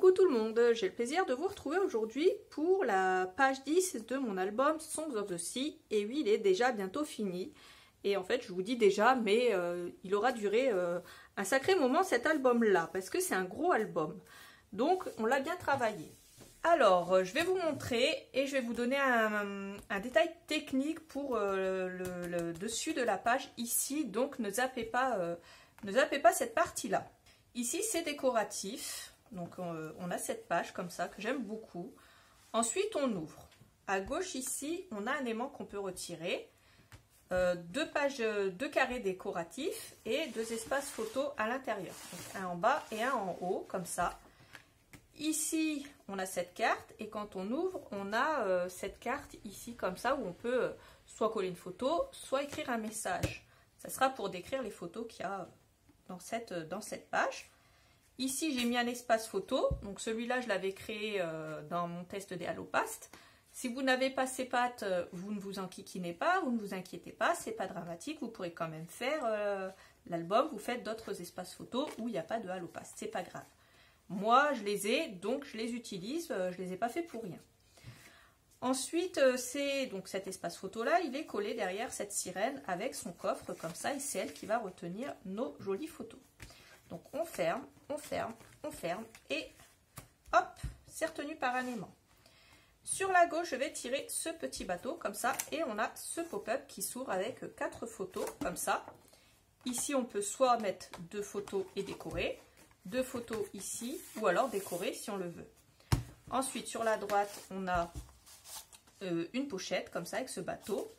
Coucou tout le monde, j'ai le plaisir de vous retrouver aujourd'hui pour la page 10 de mon album Songs of the Sea. Et oui, il est déjà bientôt fini. Et en fait, je vous dis déjà, mais il aura duré un sacré moment cet album-là, parce que c'est un gros album. Donc, on l'a bien travaillé. Alors, je vais vous montrer et je vais vous donner un détail technique pour le dessus de la page ici. Donc, ne zappez pas cette partie-là. Ici, c'est décoratif. Donc, on a cette page comme ça que j'aime beaucoup. Ensuite, on ouvre. À gauche, ici, on a un aimant qu'on peut retirer. Deux carrés décoratifs et deux espaces photos à l'intérieur. Un en bas et un en haut, comme ça. Ici, on a cette carte et quand on ouvre, on a cette carte ici, comme ça, où on peut soit coller une photo, soit écrire un message. Ça sera pour décrire les photos qu'il y a dans cette page. Ici, j'ai mis un espace photo. Donc, celui-là, je l'avais créé dans mon test des Allopast. Si vous n'avez pas ces pattes, vous ne vous enquiquinez pas, vous ne vous inquiétez pas, c'est pas dramatique. Vous pourrez quand même faire l'album. Vous faites d'autres espaces photos où il n'y a pas de Allopast. C'est pas grave. Moi, je les ai, donc je les utilise. Je les ai pas fait pour rien. Ensuite, c'est donc cet espace photo-là, il est collé derrière cette sirène avec son coffre comme ça. Et c'est elle qui va retenir nos jolies photos. Donc on ferme, on ferme, on ferme et hop, c'est retenu par un aimant. Sur la gauche, je vais tirer ce petit bateau comme ça et on a ce pop-up qui s'ouvre avec 4 photos comme ça. Ici, on peut soit mettre 2 photos et décorer, 2 photos ici ou alors décorer si on le veut. Ensuite, sur la droite, on a une pochette comme ça avec ce bateau.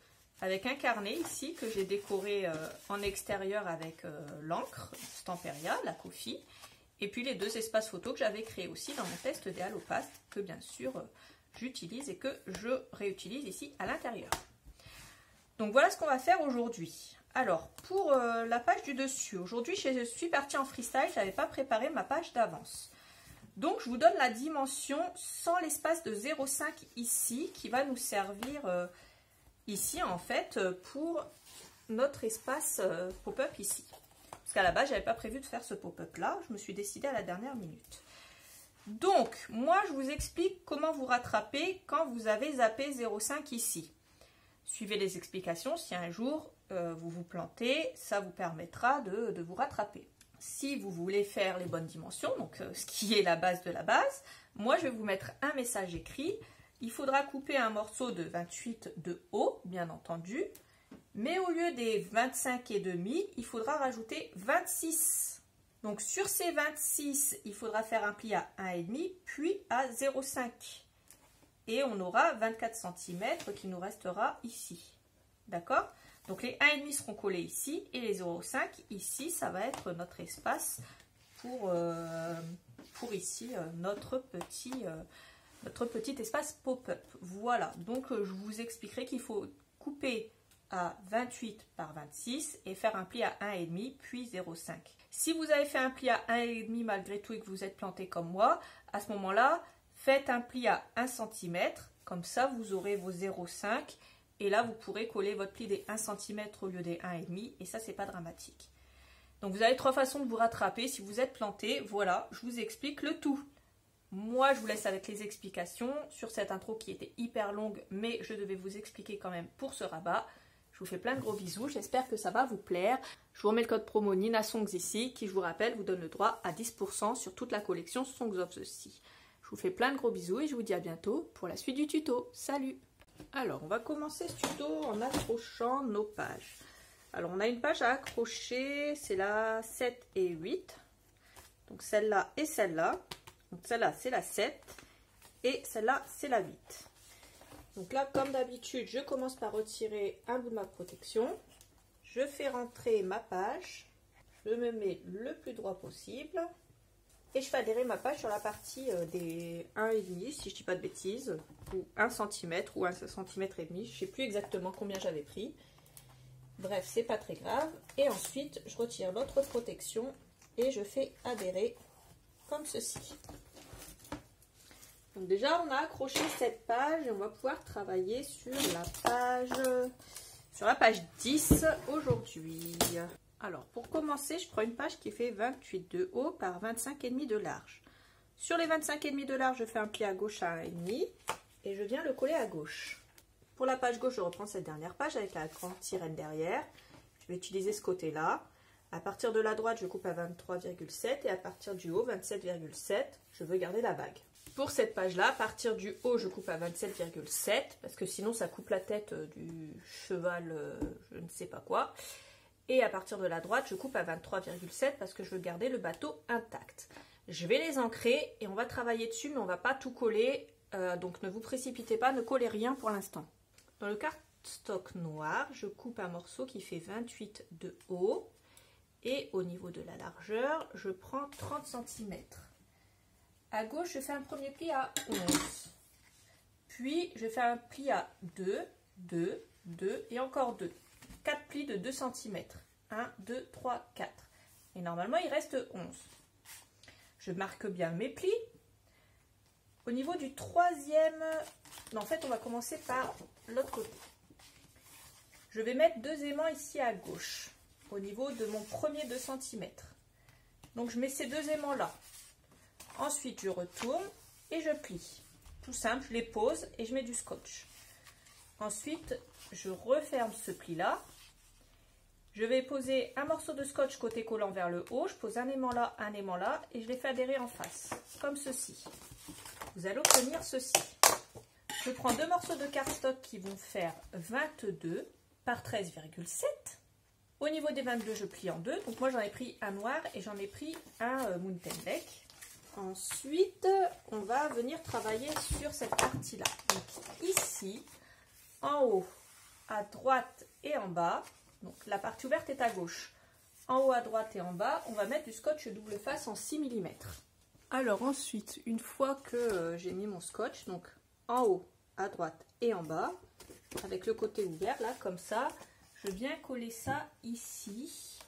Avec un carnet ici que j'ai décoré en extérieur avec l'encre Stamperia, la Kofi. Et puis les 2 espaces photos que j'avais créés aussi dans mon test des Allopast, que bien sûr j'utilise et que je réutilise ici à l'intérieur. Donc voilà ce qu'on va faire aujourd'hui. Alors pour la page du dessus, aujourd'hui je suis partie en freestyle, je n'avais pas préparé ma page d'avance. Donc je vous donne la dimension sans l'espace de 0,5 ici qui va nous servir... ici en fait pour notre espace pop-up ici. Parce qu'à la base, je n'avais pas prévu de faire ce pop-up là. Je me suis décidée à la dernière minute. Donc, moi, je vous explique comment vous rattraper quand vous avez zappé 0,5 ici. Suivez les explications. Si un jour, vous vous plantez, ça vous permettra de vous rattraper. Si vous voulez faire les bonnes dimensions, donc ce qui est la base de la base, moi, je vais vous mettre un message écrit. Il faudra couper un morceau de 28 de haut, bien entendu. Mais au lieu des 25,5, il faudra rajouter 26. Donc sur ces 26, il faudra faire un pli à 1,5 puis à 0,5. Et on aura 24 cm qui nous restera ici. D'accord? Donc les 1,5 seront collés ici et les 0,5 ici, ça va être notre espace pour ici notre petit espace pop-up. Voilà, donc je vous expliquerai qu'il faut couper à 28 par 26 et faire un pli à 1,5 puis 0,5. Si vous avez fait un pli à 1,5 malgré tout et que vous êtes planté comme moi, à ce moment-là, faites un pli à 1 cm, comme ça vous aurez vos 0,5 et là vous pourrez coller votre pli des 1 cm au lieu des 1,5 et ça c'est pas dramatique. Donc vous avez 3 façons de vous rattraper. Si vous êtes planté, voilà, je vous explique le tout. Moi, je vous laisse avec les explications sur cette intro qui était hyper longue, mais je devais vous expliquer quand même pour ce rabat. Je vous fais plein de gros bisous, j'espère que ça va vous plaire. Je vous remets le code promo NinaSongs ici, qui, je vous rappelle, vous donne le droit à 10% sur toute la collection Songs of the Sea. Je vous fais plein de gros bisous et je vous dis à bientôt pour la suite du tuto. Salut! Alors, on va commencer ce tuto en accrochant nos pages. Alors, on a une page à accrocher, c'est la 7 et 8. Donc, celle-là et celle-là. Donc celle-là, c'est la 7 et celle-là, c'est la 8. Donc là, comme d'habitude, je commence par retirer un bout de ma protection. Je fais rentrer ma page. Je me mets le plus droit possible. Et je fais adhérer ma page sur la partie des 1,5, si je ne dis pas de bêtises, ou 1 cm ou 1 cm et demi. Je ne sais plus exactement combien j'avais pris. Bref, c'est pas très grave. Et ensuite, je retire l'autre protection et je fais adhérer comme ceci. Donc déjà on a accroché cette page et on va pouvoir travailler sur la page 10 aujourd'hui. Alors pour commencer, je prends une page qui fait 28 de haut par 25,5 de large. Sur les 25,5 de large, je fais un pli à gauche à 1,5 et je viens le coller à gauche. Pour la page gauche, je reprends cette dernière page avec la grande sirène derrière. Je vais utiliser ce côté-là. À partir de la droite, je coupe à 23,7 et à partir du haut, 27,7. Je veux garder la vague. Pour cette page-là, à partir du haut, je coupe à 27,7 parce que sinon, ça coupe la tête du cheval, je ne sais pas quoi. Et à partir de la droite, je coupe à 23,7 parce que je veux garder le bateau intact. Je vais les ancrer et on va travailler dessus, mais on ne va pas tout coller. Donc ne vous précipitez pas, ne collez rien pour l'instant. Dans le cardstock noir, je coupe un morceau qui fait 28 de haut. Et au niveau de la largeur, je prends 30 cm. À gauche, je fais un premier pli à 11. Puis, je fais un pli à 2, 2, 2 et encore 2. 4 plis de 2 cm. 1, 2, 3, 4. Et normalement, il reste 11. Je marque bien mes plis. Au niveau du troisième... Non, en fait, on va commencer par l'autre côté. Je vais mettre 2 aimants ici à gauche, au niveau de mon premier 2 cm. Donc, je mets ces 2 aimants-là. Ensuite, je retourne et je plie. Tout simple, je les pose et je mets du scotch. Ensuite, je referme ce pli-là. Je vais poser un morceau de scotch côté collant vers le haut. Je pose un aimant là et je les fais adhérer en face, comme ceci. Vous allez obtenir ceci. Je prends 2 morceaux de cardstock qui vont faire 22 par 13,7. Au niveau des 22, je plie en deux. Donc moi, j'en ai pris un noir et j'en ai pris un mountain lake. Ensuite, on va venir travailler sur cette partie-là. Donc ici, en haut, à droite et en bas, donc la partie ouverte est à gauche. En haut, à droite et en bas, on va mettre du scotch double face en 6 mm. Alors ensuite, une fois que j'ai mis mon scotch, donc en haut, à droite et en bas, avec le côté ouvert, là, comme ça, je viens coller ça ici,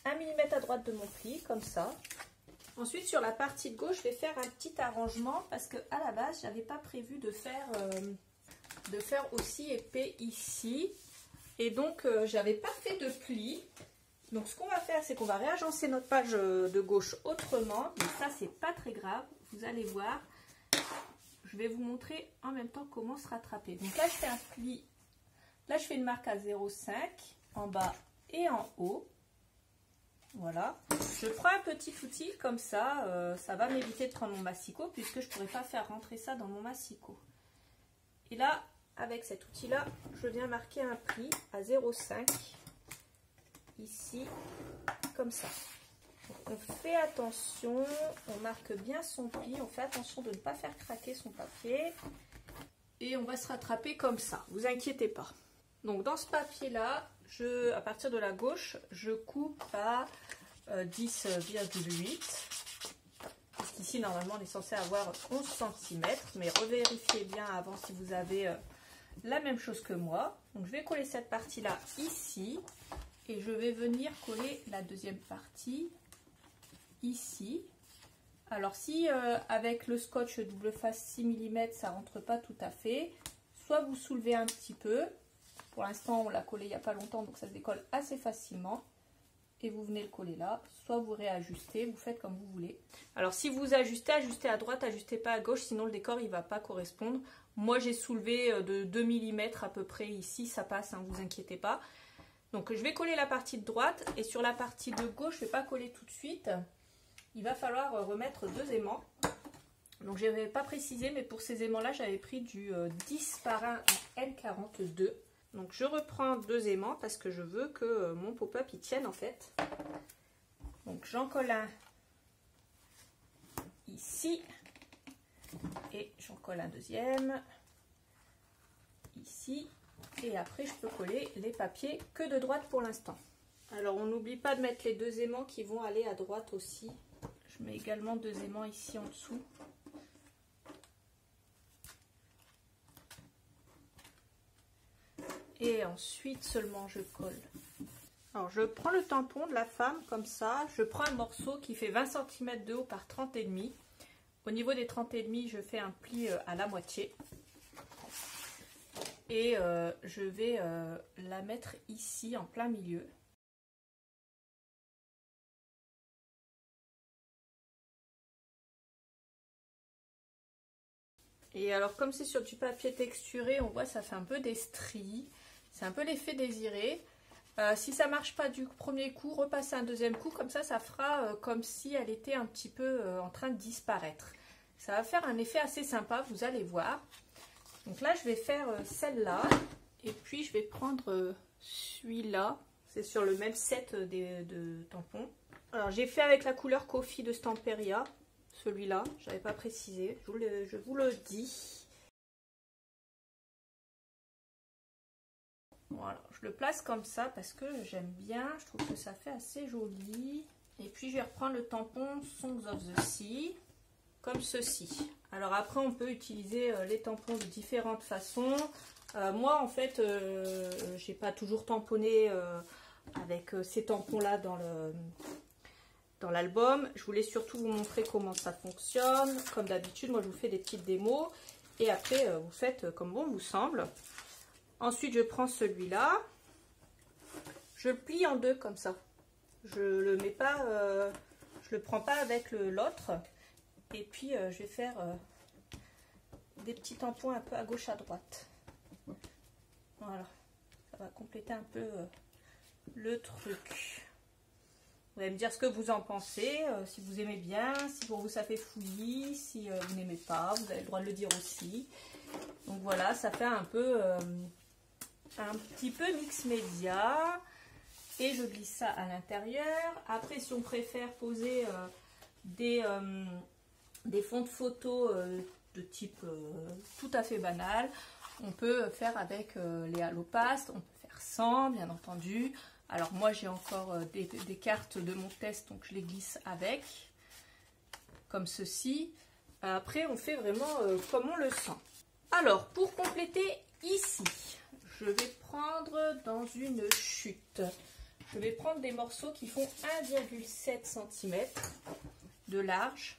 1 mm à droite de mon pli, comme ça. Ensuite, sur la partie de gauche, je vais faire un petit arrangement parce que à la base, je n'avais pas prévu de faire aussi épais ici. Et donc, j'avais pas fait de pli. Donc, ce qu'on va faire, c'est qu'on va réagencer notre page de gauche autrement. Mais ça, c'est pas très grave. Vous allez voir. Je vais vous montrer en même temps comment se rattraper. Donc là, je fais un pli. Là, je fais une marque à 0,5 en bas et en haut. Voilà. Je prends un petit outil comme ça. Ça va m'éviter de prendre mon massicot puisque je ne pourrais pas faire rentrer ça dans mon massicot. Et là, avec cet outil-là, je viens marquer un pli à 0,5 ici, comme ça. Donc, on fait attention, on marque bien son pli, on fait attention de ne pas faire craquer son papier. Et on va se rattraper comme ça, vous inquiétez pas. Donc dans ce papier-là, à partir de la gauche, je coupe à 10,8. Parce qu'ici, normalement, on est censé avoir 11 cm. Mais revérifiez bien avant si vous avez la même chose que moi. Donc je vais coller cette partie-là ici. Et je vais venir coller la deuxième partie ici. Alors si avec le scotch double face 6 mm, ça rentre pas tout à fait, soit vous soulevez un petit peu. Pour l'instant, on l'a collé il n'y a pas longtemps, donc ça se décolle assez facilement. Et vous venez le coller là, soit vous réajustez, vous faites comme vous voulez. Alors si vous ajustez, ajustez à droite, ajustez pas à gauche, sinon le décor il va pas correspondre. Moi j'ai soulevé de 2 mm à peu près ici, ça passe, hein, vous inquiétez pas. Donc je vais coller la partie de droite et sur la partie de gauche, je ne vais pas coller tout de suite. Il va falloir remettre 2 aimants. Donc je n'avais pas précisé, mais pour ces aimants-là, j'avais pris du 10 par 1 N42. Donc je reprends 2 aimants parce que je veux que mon pop-up y tienne en fait. Donc j'en colle un ici et j'en colle un deuxième ici. Et après je peux coller les papiers que de droite pour l'instant. Alors on n'oublie pas de mettre les 2 aimants qui vont aller à droite aussi. Je mets également 2 aimants ici en dessous. Et ensuite seulement je colle. Alors je prends le tampon de la femme comme ça. Je prends un morceau qui fait 20 cm de haut par 30,5. Au niveau des 30,5, je fais un pli à la moitié. Et je vais la mettre ici en plein milieu. Et alors comme c'est sur du papier texturé, on voit ça fait un peu des stries. C'est un peu l'effet désiré. Si ça marche pas du premier coup, repassez un deuxième coup, comme ça fera comme si elle était un petit peu en train de disparaître. Ça va faire un effet assez sympa, vous allez voir. Donc là je vais faire celle-là, et puis je vais prendre celui-là. C'est sur le même set de tampons. Alors j'ai fait avec la couleur Coffee de Stamperia, celui-là, je n'avais pas précisé, je vous le dis. Voilà, je le place comme ça parce que j'aime bien, je trouve que ça fait assez joli. Et puis je vais reprendre le tampon Songs of the Sea, comme ceci. Alors après on peut utiliser les tampons de différentes façons. Moi en fait, j'ai pas toujours tamponné avec ces tampons là dans l'album. Je voulais surtout vous montrer comment ça fonctionne. Comme d'habitude, moi je vous fais des petites démos. Et après vous faites comme bon vous semble. Ensuite, je prends celui-là, je le plie en deux comme ça. Je le mets pas, je le prends pas avec l'autre. Et puis, je vais faire des petits tampons un peu à gauche, à droite. Voilà, ça va compléter un peu le truc. Vous allez me dire ce que vous en pensez, si vous aimez bien, si pour vous ça fait fouillis, si vous n'aimez pas, vous avez le droit de le dire aussi. Donc voilà, ça fait un peu... un petit peu mix média, et je glisse ça à l'intérieur. Après, si on préfère poser des fonds de photos de type tout à fait banal, on peut faire avec les Halo-Past, on peut faire sans, bien entendu. Alors moi j'ai encore des cartes de mon test, donc je les glisse avec, comme ceci. Après on fait vraiment comme on le sent. Alors pour compléter ici, je vais prendre dans une chute, je vais prendre des morceaux qui font 1,7 cm de large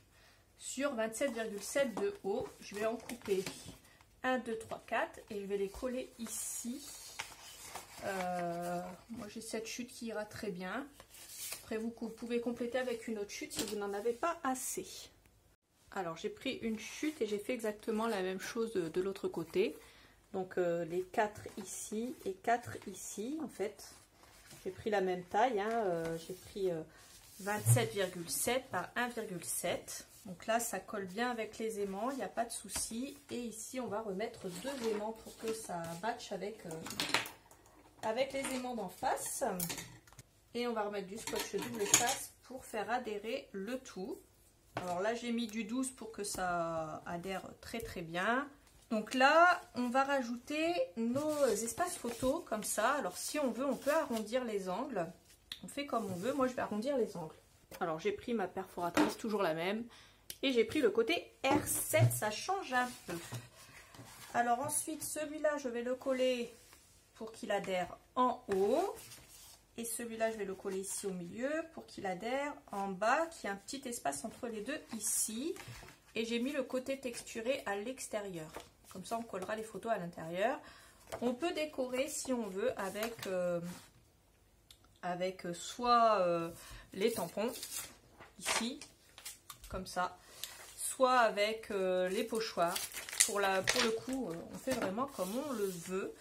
sur 27,7 de haut. Je vais en couper 1, 2, 3, 4 et je vais les coller ici. Moi j'ai cette chute qui ira très bien. Après vous pouvez compléter avec une autre chute si vous n'en avez pas assez. Alors j'ai pris une chute et j'ai fait exactement la même chose de l'autre côté. Donc les 4 ici et 4 ici en fait. J'ai pris la même taille, hein, j'ai pris 27,7 par 1,7. Donc là ça colle bien avec les aimants, il n'y a pas de souci. Et ici on va remettre 2 aimants pour que ça matche avec les aimants d'en face. Et on va remettre du scotch double face pour faire adhérer le tout. Alors là j'ai mis du 12 pour que ça adhère très très bien. Donc là, on va rajouter nos espaces photos comme ça. Alors si on veut, on peut arrondir les angles. On fait comme on veut. Moi, je vais arrondir les angles. Alors j'ai pris ma perforatrice, toujours la même. Et j'ai pris le côté R7, ça change un peu. Alors ensuite, celui-là, je vais le coller pour qu'il adhère en haut. Et celui-là, je vais le coller ici au milieu pour qu'il adhère en bas, qu'il y ait un petit espace entre les deux ici. Et j'ai mis le côté texturé à l'extérieur. Comme ça, on collera les photos à l'intérieur. On peut décorer si on veut avec soit les tampons, ici, comme ça, soit avec les pochoirs. Pour le coup, on fait vraiment comme on le veut.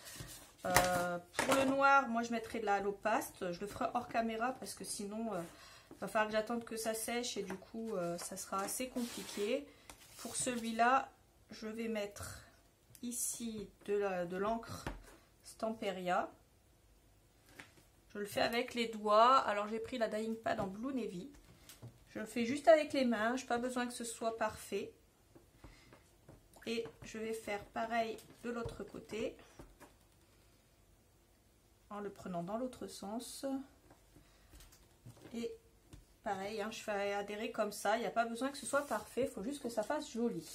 Pour le noir, moi je mettrai de la Halo-Past. Je le ferai hors caméra parce que sinon, il va falloir que j'attende que ça sèche et du coup, ça sera assez compliqué. Pour celui-là, je vais mettre ici de l'encre Stamperia. Je le fais avec les doigts. Alors j'ai pris la Dyeing Pad en Blue Navy. Je le fais juste avec les mains. Je n'ai pas besoin que ce soit parfait. Et je vais faire pareil de l'autre côté. En le prenant dans l'autre sens. Et pareil, hein, je fais adhérer comme ça. Il n'y a pas besoin que ce soit parfait. Il faut juste que ça fasse joli.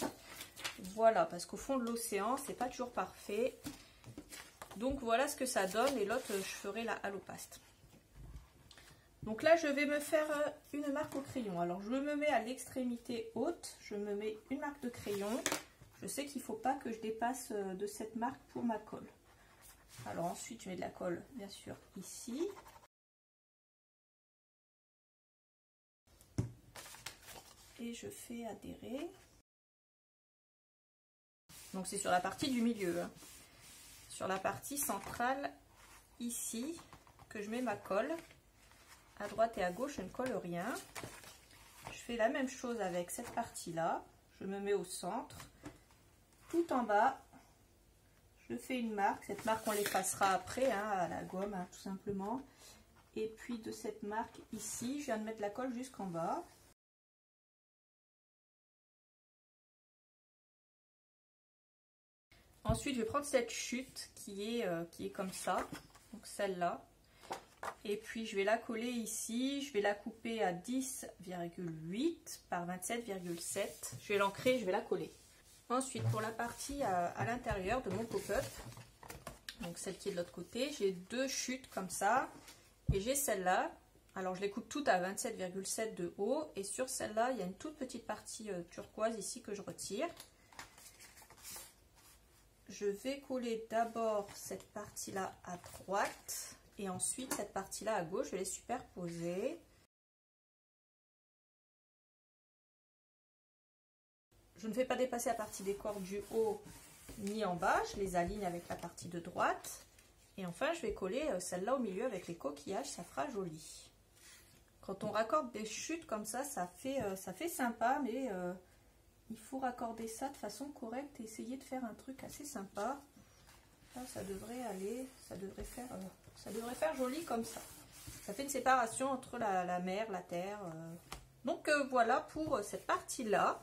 Voilà, parce qu'au fond de l'océan, c'est pas toujours parfait. Donc voilà ce que ça donne. Et l'autre, je ferai la Halo-Past. Donc là, je vais me faire une marque au crayon. Alors, je me mets à l'extrémité haute. Je me mets une marque de crayon. Je sais qu'il ne faut pas que je dépasse de cette marque pour ma colle. Alors ensuite, je mets de la colle, bien sûr, ici. Et je fais adhérer. Donc c'est sur la partie du milieu, hein. Sur la partie centrale, ici, que je mets ma colle. À droite et à gauche, je ne colle rien. Je fais la même chose avec cette partie-là. Je me mets au centre. Tout en bas, je fais une marque. Cette marque, on l'effacera après, hein, à la gomme, hein, tout simplement. Et puis de cette marque ici, je viens de mettre la colle jusqu'en bas. Ensuite, je vais prendre cette chute qui est comme ça, donc celle-là. Et puis, je vais la coller ici. Je vais la couper à 10,8 par 27,7. Je vais l'ancrer, je vais la coller. Ensuite, pour la partie à l'intérieur de mon pop-up, donc celle qui est de l'autre côté, j'ai deux chutes comme ça. Et j'ai celle-là. Alors, je les coupe toutes à 27,7 de haut. Et sur celle-là, il y a une toute petite partie turquoise ici que je retire. Je vais coller d'abord cette partie-là à droite et ensuite cette partie-là à gauche, je vais les superposer. Je ne fais pas dépasser la partie des cordes du haut ni en bas, je les aligne avec la partie de droite. Et enfin, je vais coller celle-là au milieu avec les coquillages, ça fera joli. Quand on raccorde des chutes comme ça fait sympa, mais... il faut raccorder ça de façon correcte et essayer de faire un truc assez sympa. Là, ça devrait aller, ça devrait faire joli comme ça. Ça fait une séparation entre la mer, la terre. Donc voilà pour cette partie-là.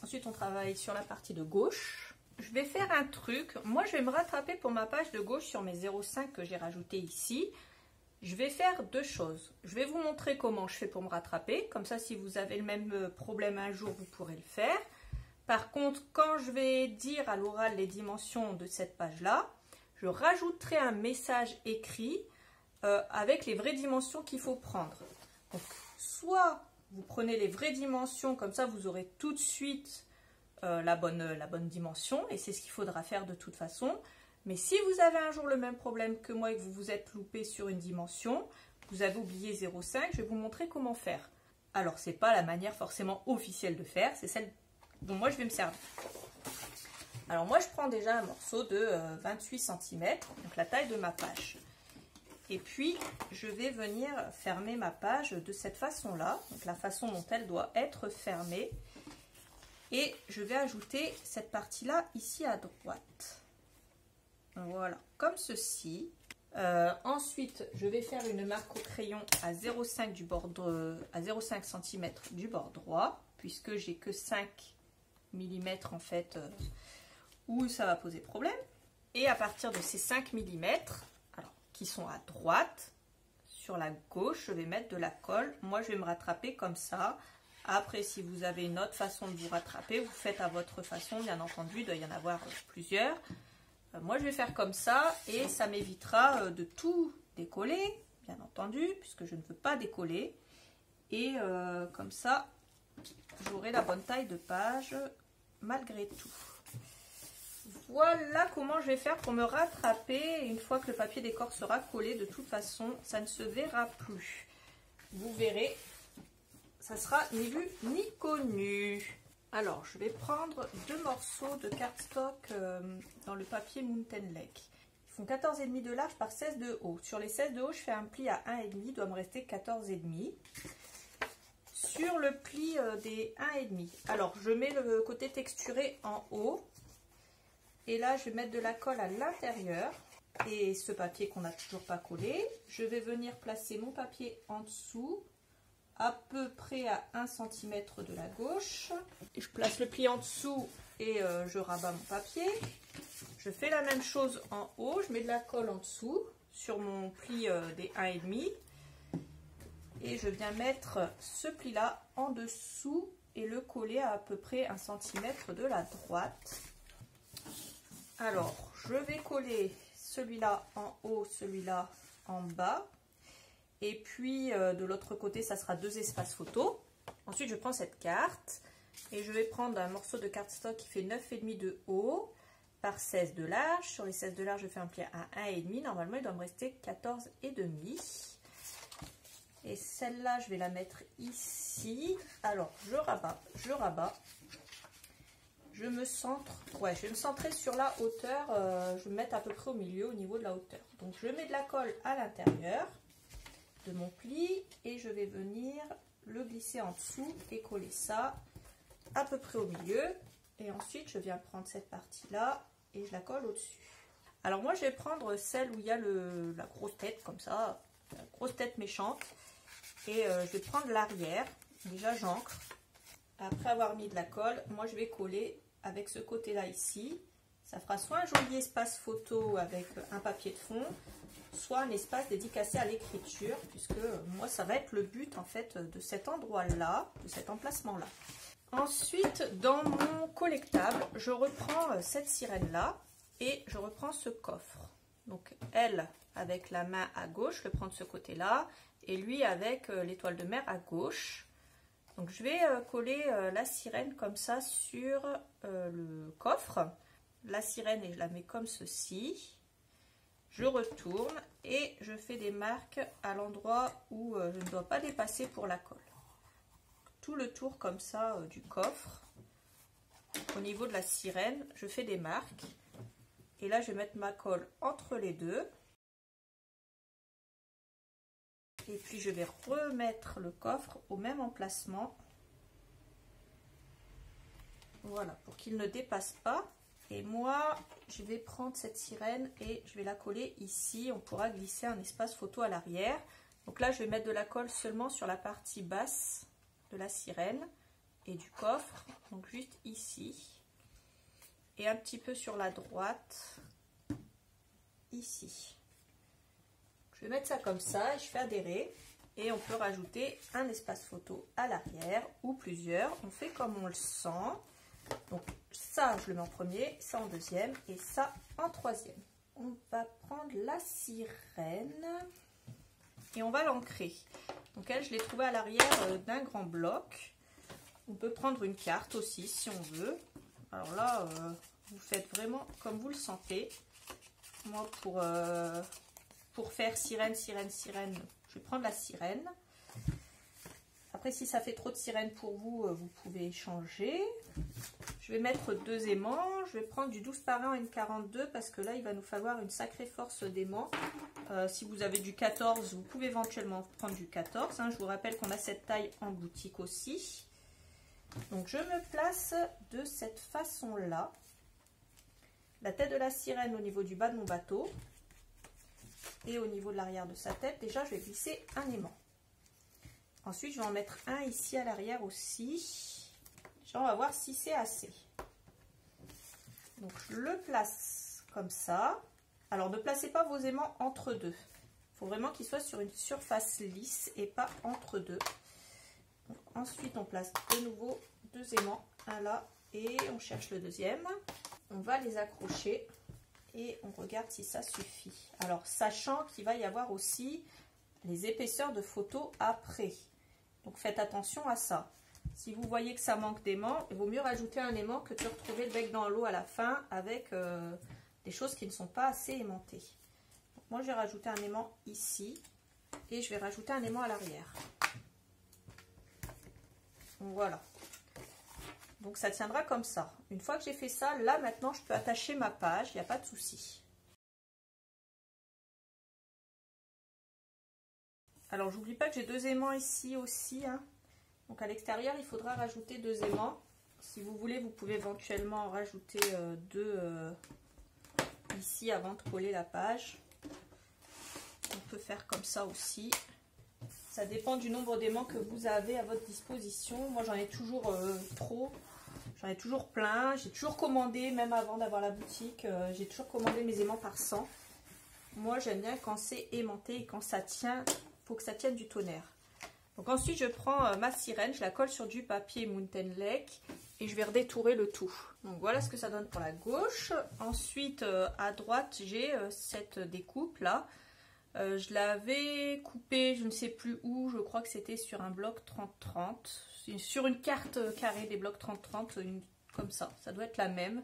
Ensuite, on travaille sur la partie de gauche. Je vais faire un truc. Moi, je vais me rattraper pour ma page de gauche sur mes 0,5 que j'ai rajouté ici. Je vais faire deux choses. Je vais vous montrer comment je fais pour me rattraper. Comme ça, si vous avez le même problème un jour, vous pourrez le faire. Par contre, quand je vais dire à l'oral les dimensions de cette page-là, je rajouterai un message écrit avec les vraies dimensions qu'il faut prendre. Donc, soit vous prenez les vraies dimensions, comme ça vous aurez tout de suite la bonne dimension, et c'est ce qu'il faudra faire de toute façon. Mais si vous avez un jour le même problème que moi et que vous vous êtes loupé sur une dimension, vous avez oublié 0,5, je vais vous montrer comment faire. Alors, ce n'est pas la manière forcément officielle de faire, c'est celle dont moi je vais me servir. Alors moi je prends déjà un morceau de 28 cm, donc la taille de ma page. Et puis je vais venir fermer ma page de cette façon-là, donc la façon dont elle doit être fermée. Et je vais ajouter cette partie-là ici à droite. Voilà, comme ceci. Ensuite, je vais faire une marque au crayon à 0,5 du bord à 0,5 cm du bord droit, puisque j'ai que 5 mm en fait où ça va poser problème. Et à partir de ces 5 mm, alors, qui sont à droite, sur la gauche, je vais mettre de la colle. Moi, je vais me rattraper comme ça. Après, si vous avez une autre façon de vous rattraper, vous faites à votre façon, bien entendu, il doit y en avoir plusieurs. Moi, je vais faire comme ça et ça m'évitera de tout décoller, bien entendu, puisque je ne veux pas décoller. Et comme ça, j'aurai la bonne taille de page malgré tout. Voilà comment je vais faire pour me rattraper. Une fois que le papier décor sera collé, de toute façon, ça ne se verra plus. Vous verrez, ça sera ni vu ni connu. Alors, je vais prendre deux morceaux de cardstock dans le papier Mountain Lake. Ils font 14,5 de large par 16 de haut. Sur les 16 de haut, je fais un pli à 1,5, il doit me rester 14,5. Sur le pli des 1,5, alors je mets le côté texturé en haut. Et là, je vais mettre de la colle à l'intérieur. Et ce papier qu'on n'a toujours pas collé, je vais venir placer mon papier en dessous, à peu près à 1 cm de la gauche. Et je place le pli en dessous et je rabats mon papier. Je fais la même chose en haut, je mets de la colle en dessous sur mon pli des 1,5. Et je viens mettre ce pli là en dessous et le coller à peu près 1 cm de la droite. Alors, je vais coller celui-là en haut, celui-là en bas. Et puis, de l'autre côté, ça sera deux espaces photo. Ensuite, je prends cette carte et je vais prendre un morceau de cardstock qui fait 9,5 de haut par 16 de large. Sur les 16 de large, je fais un pli à 1,5. Normalement, il doit me rester 14,5. Et celle-là, je vais la mettre ici. Alors, je rabats. je me centre, ouais, je vais me centrer sur la hauteur, je vais me mettre à peu près au milieu, au niveau de la hauteur. Donc je mets de la colle à l'intérieur de mon pli et je vais venir le glisser en dessous et coller ça à peu près au milieu. Et ensuite je viens prendre cette partie là et je la colle au-dessus. Alors moi je vais prendre celle où il y a la grosse tête comme ça, la grosse tête méchante, et je vais prendre l'arrière. Déjà j'ancre. Après avoir mis de la colle, moi je vais coller avec ce côté là ici. Ça fera soit un joli espace photo avec un papier de fond, soit un espace dédicacé à l'écriture, puisque moi ça va être le but en fait de cet endroit là, de cet emplacement là. Ensuite dans mon collectable, je reprends cette sirène là et je reprends ce coffre. Donc elle avec la main à gauche, je le prends de ce côté là, et lui avec l'étoile de mer à gauche. Donc je vais coller la sirène comme ça sur le coffre. La sirène et je la mets comme ceci. Je retourne et je fais des marques à l'endroit où je ne dois pas dépasser pour la colle. Tout le tour comme ça du coffre. Au niveau de la sirène, je fais des marques. Et là je vais mettre ma colle entre les deux. Et puis je vais remettre le coffre au même emplacement. Voilà, pour qu'il ne dépasse pas. Et moi, je vais prendre cette sirène et je vais la coller ici. On pourra glisser un espace photo à l'arrière. Donc là, je vais mettre de la colle seulement sur la partie basse de la sirène et du coffre. Donc juste ici. Et un petit peu sur la droite, ici. Je vais mettre ça comme ça et je fais adhérer. Et on peut rajouter un espace photo à l'arrière ou plusieurs. On fait comme on le sent. Donc ça, je le mets en premier, ça en deuxième et ça en troisième. On va prendre la sirène et on va l'ancrer. Donc elle, je l'ai trouvée à l'arrière d'un grand bloc. On peut prendre une carte aussi si on veut. Alors là, vous faites vraiment comme vous le sentez. Moi, pour faire sirène, sirène, sirène, je vais prendre la sirène. Après, si ça fait trop de sirène pour vous, vous pouvez changer. Je vais mettre 2 aimants. Je vais prendre du 12 par 1 et une 42 parce que là, il va nous falloir une sacrée force d'aimants. Si vous avez du 14, vous pouvez éventuellement prendre du 14. Hein. Je vous rappelle qu'on a cette taille en boutique aussi. Donc, je me place de cette façon-là. La tête de la sirène au niveau du bas de mon bateau. Et au niveau de l'arrière de sa tête, déjà, je vais glisser un aimant. Ensuite, je vais en mettre un ici à l'arrière aussi. On va voir si c'est assez. Donc, je le place comme ça. Alors, ne placez pas vos aimants entre deux. Il faut vraiment qu'ils soient sur une surface lisse et pas entre deux. Donc, ensuite, on place de nouveau 2 aimants. Un là et on cherche le deuxième. On va les accrocher et on regarde si ça suffit. Alors, sachant qu'il va y avoir aussi les épaisseurs de photos après. Donc, faites attention à ça. Si vous voyez que ça manque d'aimant, il vaut mieux rajouter un aimant que de retrouver le bec dans l'eau à la fin avec des choses qui ne sont pas assez aimantées. Donc, moi, je vais rajouter un aimant ici et je vais rajouter un aimant à l'arrière. Voilà. Donc, ça tiendra comme ça. Une fois que j'ai fait ça, là, maintenant, je peux attacher ma page. Il n'y a pas de souci. Alors, j'oublie pas que j'ai 2 aimants ici aussi. Hein. Donc, à l'extérieur, il faudra rajouter 2 aimants. Si vous voulez, vous pouvez éventuellement en rajouter 2 ici avant de coller la page. On peut faire comme ça aussi. Ça dépend du nombre d'aimants que vous avez à votre disposition. Moi, j'en ai toujours trop. J'en ai toujours plein. J'ai toujours commandé, même avant d'avoir la boutique, j'ai toujours commandé mes aimants par 100. Moi, j'aime bien quand c'est aimanté et quand ça tient, il faut que ça tienne du tonnerre. Donc ensuite, je prends ma sirène, je la colle sur du papier Mountain Lake et je vais redétourer le tout. Donc voilà ce que ça donne pour la gauche. Ensuite, à droite, j'ai cette découpe là. Je l'avais coupée, je ne sais plus où, je crois que c'était sur un bloc 30-30. Sur une carte carrée des blocs 30-30, comme ça doit être la même.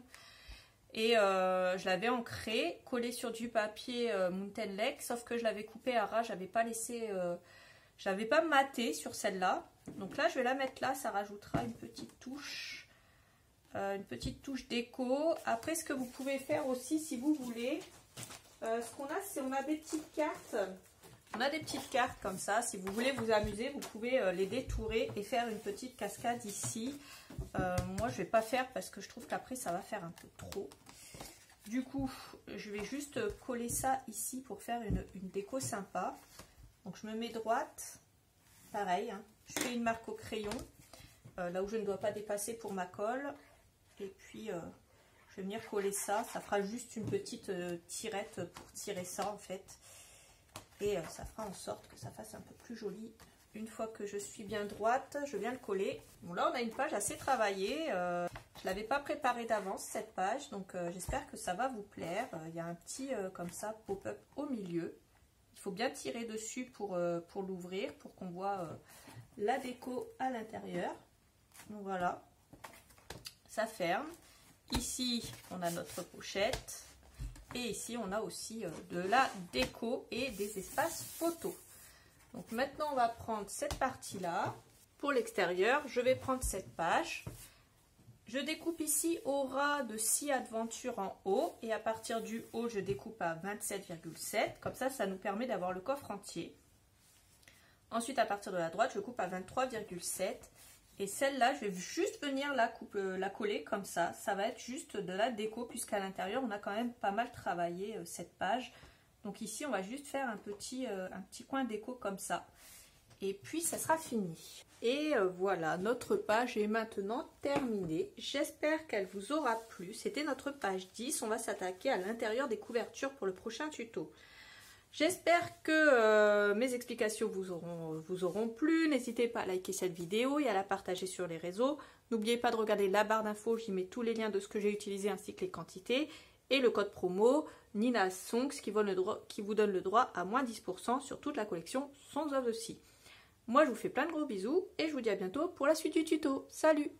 Et je l'avais ancrée, collée sur du papier Mountain Lake, sauf que je l'avais coupée à ras, j'avais pas laissé, je l'avais pas maté sur celle-là. Donc là, je vais la mettre là, ça rajoutera une petite touche une petite touche déco. Après, ce que vous pouvez faire aussi, si vous voulez, ce qu'on a, c'est on a des petites cartes. On a des petites cartes comme ça. Si vous voulez vous amuser, vous pouvez les détourer et faire une petite cascade ici. Moi, je vais pas faire parce que je trouve qu'après, ça va faire un peu trop. Du coup, je vais juste coller ça ici pour faire une déco sympa. Donc, je me mets droite. Pareil, hein. Je fais une marque au crayon. Là où je ne dois pas dépasser pour ma colle. Et puis, je vais venir coller ça. Ça fera juste une petite tirette pour tirer ça, en fait. Et ça fera en sorte que ça fasse un peu plus joli. Une fois que je suis bien droite, je viens le coller. Bon, là, on a une page assez travaillée. Je ne l'avais pas préparée d'avance, cette page. Donc, j'espère que ça va vous plaire. Il y a un petit, comme ça, pop-up au milieu. Il faut bien tirer dessus pour l'ouvrir, pour qu'on voit la déco à l'intérieur. Donc, voilà. Ça ferme. Ici, on a notre pochette. Et ici, on a aussi de la déco et des espaces photos. Donc maintenant, on va prendre cette partie-là. Pour l'extérieur, je vais prendre cette page. Je découpe ici au ras de 6 aventures en haut. Et à partir du haut, je découpe à 27,7. Comme ça, ça nous permet d'avoir le coffre entier. Ensuite, à partir de la droite, je coupe à 23,7. Et celle-là, je vais juste venir la coller comme ça. Ça va être juste de la déco, puisqu'à l'intérieur, on a quand même pas mal travaillé cette page. Donc ici, on va juste faire un petit coin déco comme ça. Et puis, ça sera fini. Et voilà, notre page est maintenant terminée. J'espère qu'elle vous aura plu. C'était notre page 10. On va s'attaquer à l'intérieur des couvertures pour le prochain tuto. J'espère que mes explications vous auront plu. N'hésitez pas à liker cette vidéo et à la partager sur les réseaux. N'oubliez pas de regarder la barre d'infos, j'y mets tous les liens de ce que j'ai utilisé ainsi que les quantités. Et le code promo NinaSongs qui vous donne le droit à moins 10% sur toute la collection Songs of the Sea. Moi je vous fais plein de gros bisous et je vous dis à bientôt pour la suite du tuto. Salut!